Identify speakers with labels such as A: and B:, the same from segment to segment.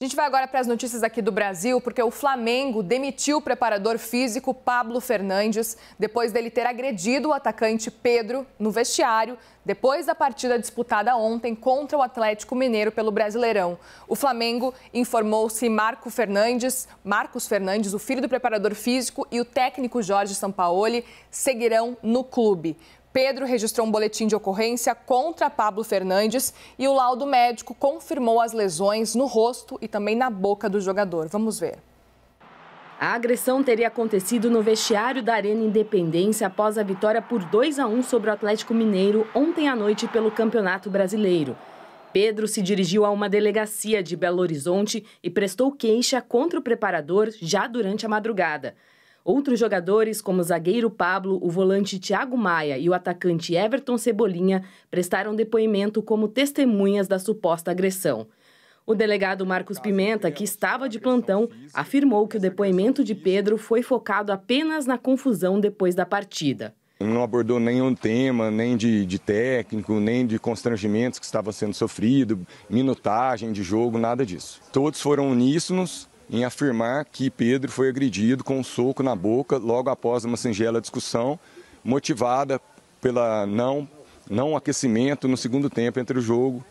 A: A gente vai agora para as notícias aqui do Brasil, porque o Flamengo demitiu o preparador físico Pablo Fernandes depois dele ter agredido o atacante Pedro no vestiário, depois da partida disputada ontem contra o Atlético Mineiro pelo Brasileirão. O Flamengo informou se Marcos Fernandes, o filho do preparador físico, e o técnico Jorge Sampaoli seguirão no clube. Pedro registrou um boletim de ocorrência contra Pablo Fernandes e o laudo médico confirmou as lesões no rosto e também na boca do jogador. Vamos ver.
B: A agressão teria acontecido no vestiário da Arena Independência após a vitória por 2-1 sobre o Atlético Mineiro ontem à noite pelo Campeonato Brasileiro. Pedro se dirigiu a uma delegacia de Belo Horizonte e prestou queixa contra o preparador já durante a madrugada. Outros jogadores, como o zagueiro Pablo, o volante Thiago Maia e o atacante Everton Cebolinha, prestaram depoimento como testemunhas da suposta agressão. O delegado Marcos Pimenta, que estava de plantão, afirmou que o depoimento de Pedro foi focado apenas na confusão depois da partida.
C: Não abordou nenhum tema, nem de técnico, nem de constrangimentos que estava sendo sofrido, minutagem de jogo, nada disso. Todos foram uníssonos em afirmar que Pedro foi agredido com um soco na boca logo após uma singela discussão motivada pela não aquecimento no segundo tempo entre o jogo,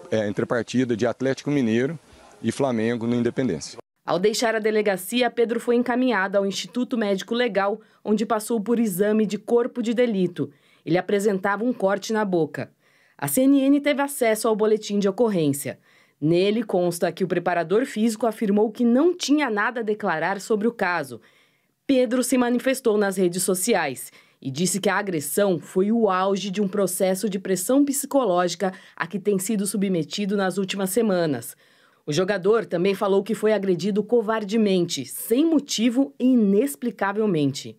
C: entre a partida de Atlético Mineiro e Flamengo no Independência.
B: Ao deixar a delegacia, Pedro foi encaminhado ao Instituto Médico Legal, onde passou por exame de corpo de delito. Ele apresentava um corte na boca. A CNN teve acesso ao boletim de ocorrência. Nele consta que o preparador físico afirmou que não tinha nada a declarar sobre o caso. Pedro se manifestou nas redes sociais e disse que a agressão foi o auge de um processo de pressão psicológica a que tem sido submetido nas últimas semanas. O jogador também falou que foi agredido covardemente, sem motivo e inexplicavelmente.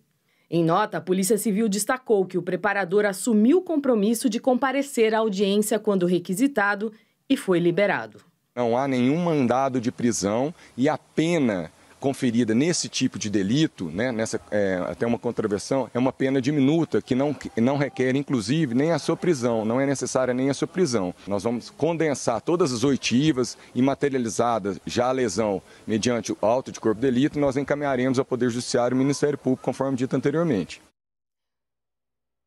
B: Em nota, a Polícia Civil destacou que o preparador assumiu o compromisso de comparecer à audiência quando requisitado e foi liberado.
C: Não há nenhum mandado de prisão e a pena conferida nesse tipo de delito, até uma contravenção, é uma pena diminuta que não requer, inclusive, nem a sua prisão, não é necessária nem a sua prisão. Nós vamos condensar todas as oitivas e materializadas já a lesão mediante o auto de corpo de delito, nós encaminharemos ao Poder Judiciário e ao Ministério Público, conforme dito anteriormente.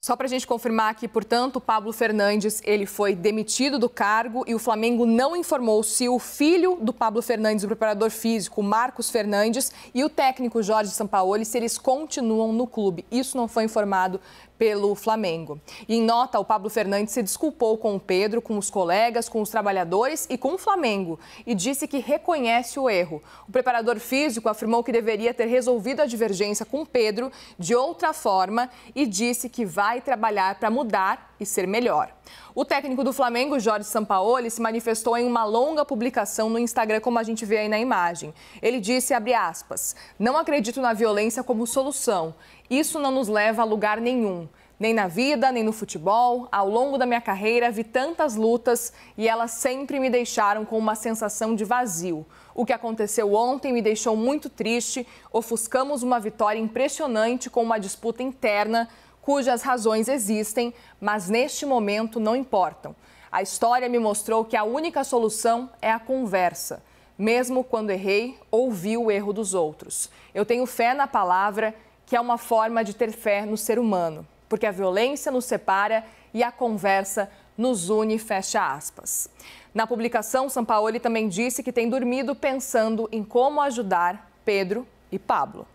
A: Só para a gente confirmar aqui, portanto, o Pablo Fernandes ele foi demitido do cargo e o Flamengo não informou se o filho do Pablo Fernandes, o preparador físico, Marcos Fernandes, e o técnico Jorge Sampaoli, se eles continuam no clube. Isso não foi informado pelo Flamengo. E em nota, o Pablo Fernandes se desculpou com o Pedro, com os colegas, com os trabalhadores e com o Flamengo e disse que reconhece o erro. O preparador físico afirmou que deveria ter resolvido a divergência com o Pedro de outra forma e disse que vai trabalhar para mudar e ser melhor. O técnico do Flamengo, Jorge Sampaoli, se manifestou em uma longa publicação no Instagram, como a gente vê aí na imagem. Ele disse, abre aspas, não acredito na violência como solução. Isso não nos leva a lugar nenhum. Nem na vida, nem no futebol. Ao longo da minha carreira, vi tantas lutas e elas sempre me deixaram com uma sensação de vazio. O que aconteceu ontem me deixou muito triste. Ofuscamos uma vitória impressionante com uma disputa interna, cujas razões existem, mas neste momento não importam. A história me mostrou que a única solução é a conversa. Mesmo quando errei, ouvi o erro dos outros. Eu tenho fé na palavra, que é uma forma de ter fé no ser humano, porque a violência nos separa e a conversa nos une, fecha aspas. Na publicação, Sampaoli também disse que tem dormido pensando em como ajudar Pedro e Pablo.